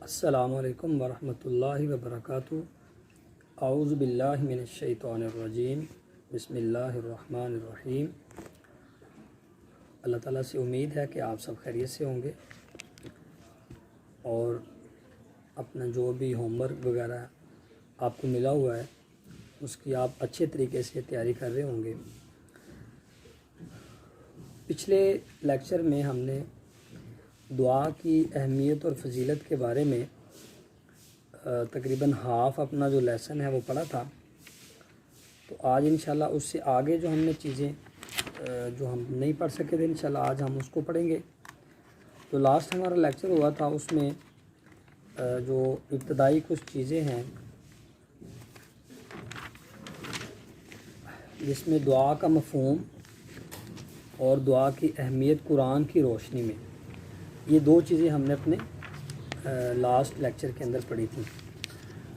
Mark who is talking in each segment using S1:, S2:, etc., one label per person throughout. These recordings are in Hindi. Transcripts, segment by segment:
S1: अस्सलामु अलैकुम वरहमतुल्लाहि वबरकातुहू। औज़ु बिल्लाहि मिनश्शैतानिर्रजीम। बिस्मिल्लाहिर्रहमानिर्रहीम। अल्लाह ताला से उम्मीद है कि आप सब खैरियत से होंगे और अपना जो भी होमवर्क वगैरह आपको मिला हुआ है उसकी आप अच्छे तरीके से तैयारी कर रहे होंगे। पिछले लेक्चर में हमने दुआ की अहमियत और फजीलत के बारे में तकरीबन हाफ़ अपना जो लेसन है वो पढ़ा था। तो आज इंशाल्लाह उससे आगे जो हमने चीज़ें जो हम नहीं पढ़ सके थे इंशाल्लाह आज हम उसको पढ़ेंगे। तो लास्ट हमारा लेक्चर हुआ था उसमें जो इब्तदाई कुछ चीज़ें हैं जिसमें दुआ का मफ़हूम और दुआ की अहमियत कुरान की रोशनी में, ये दो चीज़ें हमने अपने लास्ट लेक्चर के अंदर पढ़ी थी।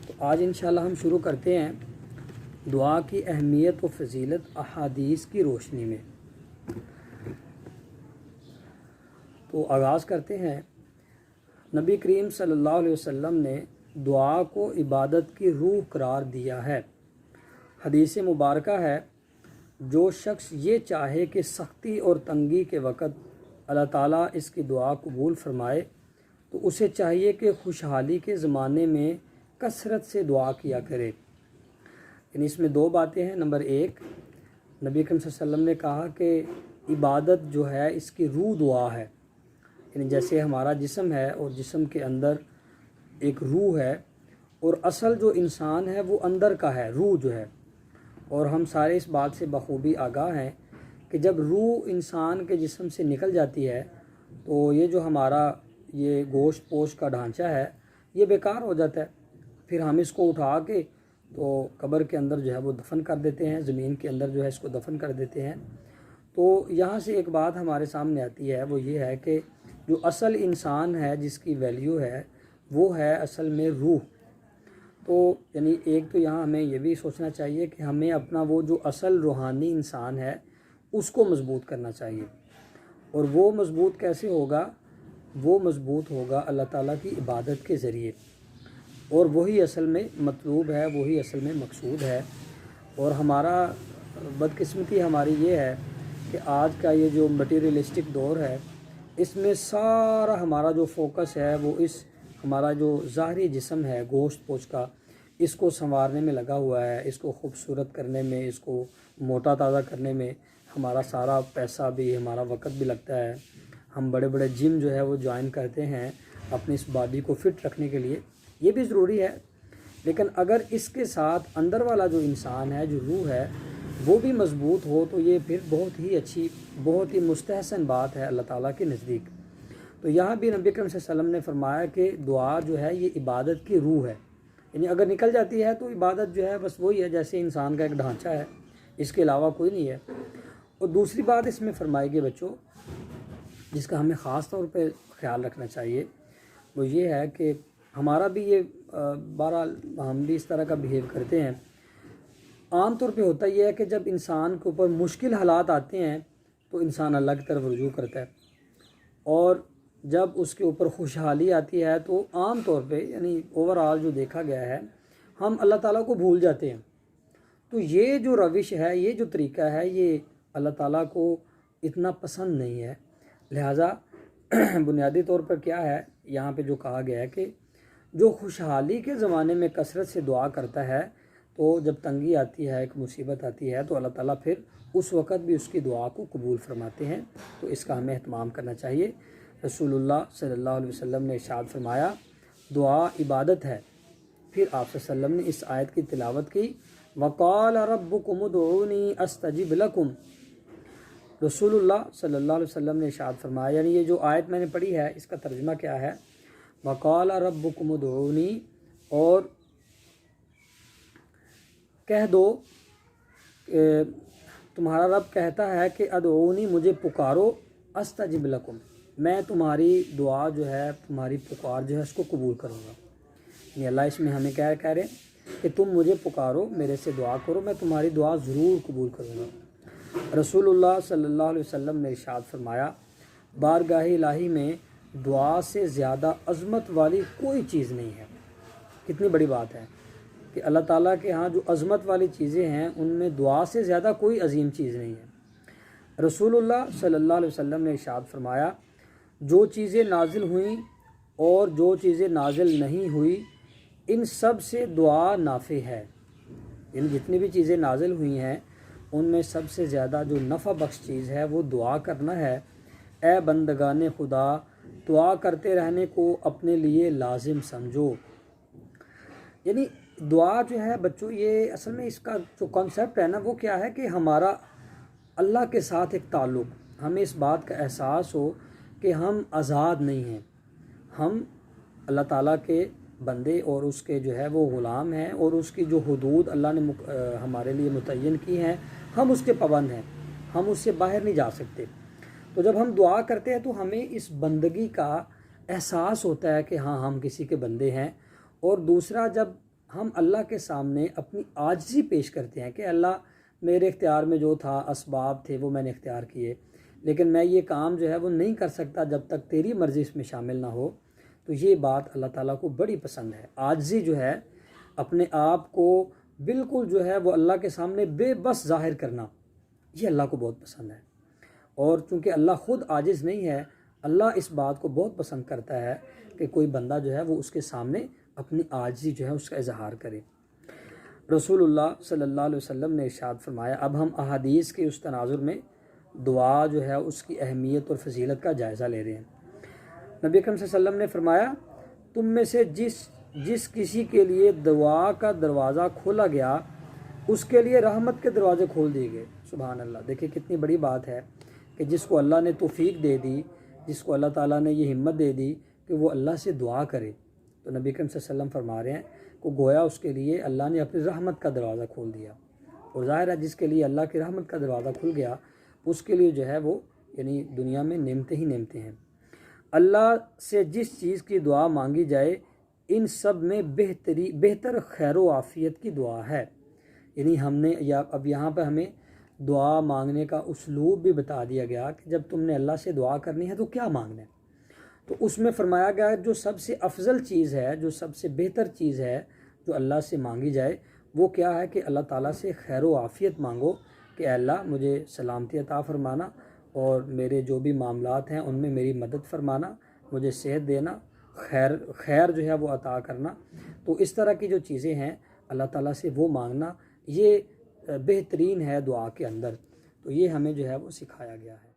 S1: तो आज इंशाल्लाह हम शुरू करते हैं दुआ की अहमियत व फजीलत अहादीस की रोशनी में। तो आगाज़ करते हैं। नबी करीम सल्लल्लाहु अलैहि वसल्लम ने दुआ को इबादत की रूह करार दिया है। हदीस मुबारका है, जो शख्स ये चाहे कि सख्ती और तंगी के वक़्त अल्लाह ताला इसकी दुआ कबूल फ़रमाए तो उसे चाहिए कि खुशहाली के ज़माने में कसरत से दुआ किया करे। यानी इसमें दो बातें हैं। नंबर एक, नबी करीम सल्लल्लाहु अलैहि वसल्लम ने कहा कि इबादत जो है इसकी रूह दुआ है। यानी जैसे हमारा जिस्म है और जिस्म के अंदर एक रूह है और असल जो इंसान है वो अंदर का है, रूह जो है। और हम सारे इस बात से बखूबी आगाह हैं कि जब रूह इंसान के जिस्म से निकल जाती है तो ये जो हमारा ये गोश्त पोश का ढांचा है ये बेकार हो जाता है। फिर हम इसको उठा के तो कब्र के अंदर जो है वो दफन कर देते हैं, ज़मीन के अंदर जो है इसको दफन कर देते हैं। तो यहाँ से एक बात हमारे सामने आती है, वो ये है कि जो असल इंसान है जिसकी वैल्यू है वो है असल में रूह। तो यानी एक तो यहाँ हमें ये भी सोचना चाहिए कि हमें अपना वो जो असल रूहानी इंसान है उसको मज़बूत करना चाहिए। और वो मज़बूत कैसे होगा? वो मज़बूत होगा अल्लाह ताला की इबादत के ज़रिए, और वही असल में मतलूब है, वही असल में मकसूद है। और हमारा बदकिस्मती हमारी ये है कि आज का ये जो मटीरियलिस्टिक दौर है इसमें सारा हमारा जो फोकस है वो इस हमारा जो ज़ाहरी जिस्म है गोश्त पोश का, इसको संवारने में लगा हुआ है, इसको खूबसूरत करने में, इसको मोटा ताज़ा करने में हमारा सारा पैसा भी, हमारा वक़्त भी लगता है। हम बड़े बड़े जिम जो है वो ज्वाइन करते हैं अपनी इस बॉडी को फ़िट रखने के लिए, ये भी ज़रूरी है। लेकिन अगर इसके साथ अंदर वाला जो इंसान है, जो रूह है, वो भी मज़बूत हो तो ये फिर बहुत ही अच्छी, बहुत ही मुस्तहसन बात है अल्लाह ताला के नज़दीक। तो यहाँ भी नबी करीम सल्लल्लाहु अलैहि वसल्लम ने फरमाया कि दुआ जो है ये इबादत की रूह है। यानी अगर निकल जाती है तो इबादत जो है बस वही है जैसे इंसान का एक ढांचा है, इसके अलावा कोई नहीं है। और दूसरी बात इसमें फरमाई गई बच्चों, जिसका हमें ख़ास तौर पे ख्याल रखना चाहिए, वो ये है कि हमारा भी ये बहरहाल हम भी इस तरह का बिहेव करते हैं। आम तौर पे होता ये है कि जब इंसान के ऊपर मुश्किल हालात आते हैं तो इंसान अल्लाह की तरफ रुजू करता है, और जब उसके ऊपर खुशहाली आती है तो आम तौर पे यानी ओवरऑल जो देखा गया है हम अल्लाह ताला को भूल जाते हैं। तो ये जो रविश है, ये जो तरीका है, ये अल्लाह ताला को इतना पसंद नहीं है। लिहाजा बुनियादी तौर पर क्या है यहाँ पे जो कहा गया है कि जो खुशहाली के ज़माने में कसरत से दुआ करता है तो जब तंगी आती है, एक मुसीबत आती है तो अल्लाह ताला फिर उस वक़्त भी उसकी दुआ को कबूल फरमाते हैं। तो इसका हमें एहतमाम करना चाहिए। रसूलुल्लाह सल्लल्लाहु अलैहि वसल्लम ने इरशाद फरमाया, दुआ इबादत है। फिर आप सल्लल्लाहु अलैहि वसल्लम ने इस आयत की तिलावत की, वक़ाल रब्बुकुम उदऊनी अस्तजिब लकुम। रसूलुल्लाह सल्लल्लाहु अलैहि वसल्लम ने इरशाद फरमाया, यानी ये जो आयत मैंने पढ़ी है इसका तर्जुमा क्या है? वक़ाल रब्बुकुम उदऊनी, और कह दो तुम्हारा रब कहता है कि अदऊनी, मुझे पुकारो, अस्तजिब लकुम, मैं तुम्हारी दुआ जो है, तुम्हारी पुकार जो है उसको कबूल करूँगा। यानी अल्लाह इसमें हमें क्या कह रहे हैं कि तुम मुझे पुकारो, मेरे से दुआ करो, मैं तुम्हारी दुआ ज़रूर कबूल करूँगा। रसूलुल्लाह सल्लल्लाहु अलैहि वसल्लम ने इरशाद फरमाया, बारगाह इलाही में दुआ से ज़्यादा अज़मत वाली कोई चीज़ नहीं है। कितनी बड़ी बात है कि अल्लाह ताला के यहाँ जो अज़मत वाली चीज़ें हैं उनमें दुआ से ज़्यादा कोई अजीम चीज़ नहीं है। रसूलुल्लाह सल्लल्लाहु अलैहि वसल्लम ने इरशाद फरमाया, जो चीज़ें नाजिल हुई और जो चीज़ें नाजिल नहीं हुई, इन सब से दुआ नाफे है। इन जितनी भी चीज़ें नाजिल हुई हैं उनमें सबसे ज़्यादा जो नफ़ा बख्श चीज़ है वो दुआ करना है। ए बंदगाने खुदा, दुआ करते रहने को अपने लिए लाजिम समझो। यानी दुआ जो है बच्चों, ये असल में इसका जो कॉन्सेप्ट है ना वो क्या है कि हमारा अल्लाह के साथ एक ताल्लुक़, हमें इस बात का एहसास हो कि हम आज़ाद नहीं हैं, हम अल्लाह ताला के बंदे और उसके जो है वो ग़ुलाम हैं और उसकी जो हुदूद अल्लाह ने हमारे लिए मुतय्यन की हैं हम उसके पाबंद हैं, हम उससे बाहर नहीं जा सकते। तो जब हम दुआ करते हैं तो हमें इस बंदगी का एहसास होता है कि हाँ हम किसी के बंदे हैं। और दूसरा, जब हम अल्लाह के सामने अपनी आजिज़ी पेश करते हैं कि अल्लाह मेरे इख्तियार में जो था, असबाब थे वो मैंने इख्तियार किए, लेकिन मैं ये काम जो है वो नहीं कर सकता जब तक तेरी मर्ज़ी इसमें शामिल ना हो, तो ये बात अल्लाह ताला को बड़ी पसंद है। आजिज़ी जो है, अपने आप को बिल्कुल जो है वो अल्लाह के सामने बेबस ज़ाहिर करना, ये अल्लाह को बहुत पसंद है। और चूँकि अल्लाह ख़ुद आजिज़ नहीं है, अल्लाह इस बात को बहुत पसंद करता है कि कोई बंदा जो है वो उसके सामने अपनी आजिज़ी जो है उसका इजहार करे। रसूलुल्लाह सल्लल्लाहु अलैहि वसल्लम ने इरशाद फरमाया, अब हम अहादीस के उस तनाजुर में दुआ जो है उसकी अहमियत और फजीलत का जायज़ा ले रहे हैं। नबी अकरम सल्लल्लाहु अलैहि वसल्लम ने फरमाया, तुम में से जिस किसी के लिए दुआ का दरवाज़ा खोला गया उसके लिए रहमत के दरवाज़े खोल दिए गए। सुभान अल्लाह। देखिए कितनी बड़ी बात है कि जिसको अल्लाह ने तौफीक दे दी, जिसको अल्लाह ताला ने ये हिम्मत दे दी कि वो अल्लाह से दुआ करे, तो नबी अकरम सल्लल्लाहु अलैहि वसल्लम फरमा रहे हैं को गोया उसके लिए अल्लाह ने अपनी रहमत का दरवाज़ा खोल दिया। और ज़ाहिर है जिसके लिए अल्लाह की रहमत का दरवाज़ा खुल गया उसके लिए जो है वो यानी दुनिया में नेमतें ही नेमतें हैं। अल्लाह से जिस चीज़ की दुआ मांगी जाए इन सब में बेहतर खैर व आफ़ियत की दुआ है। यानी हमने अब यहाँ पर हमें दुआ मांगने का उसलूब भी बता दिया गया कि जब तुमने अल्लाह से दुआ करनी है तो क्या मांगना है। तो उसमें फरमाया गया जो सबसे अफजल चीज़ है, जो सबसे बेहतर चीज़ है जो अल्लाह से मांगी जाए वो क्या है कि अल्लाह ताला से खैर व आफ़ियत मांगो कि अल्लाह मुझे सलामती अता फरमाना और मेरे जो भी मामलात हैं उनमें मेरी मदद फरमाना, मुझे सेहत देना, खैर जो है वो अता करना। तो इस तरह की जो चीज़ें हैं अल्लाह ताला से वो मांगना, ये बेहतरीन है दुआ के अंदर। तो ये हमें जो है वो सिखाया गया है।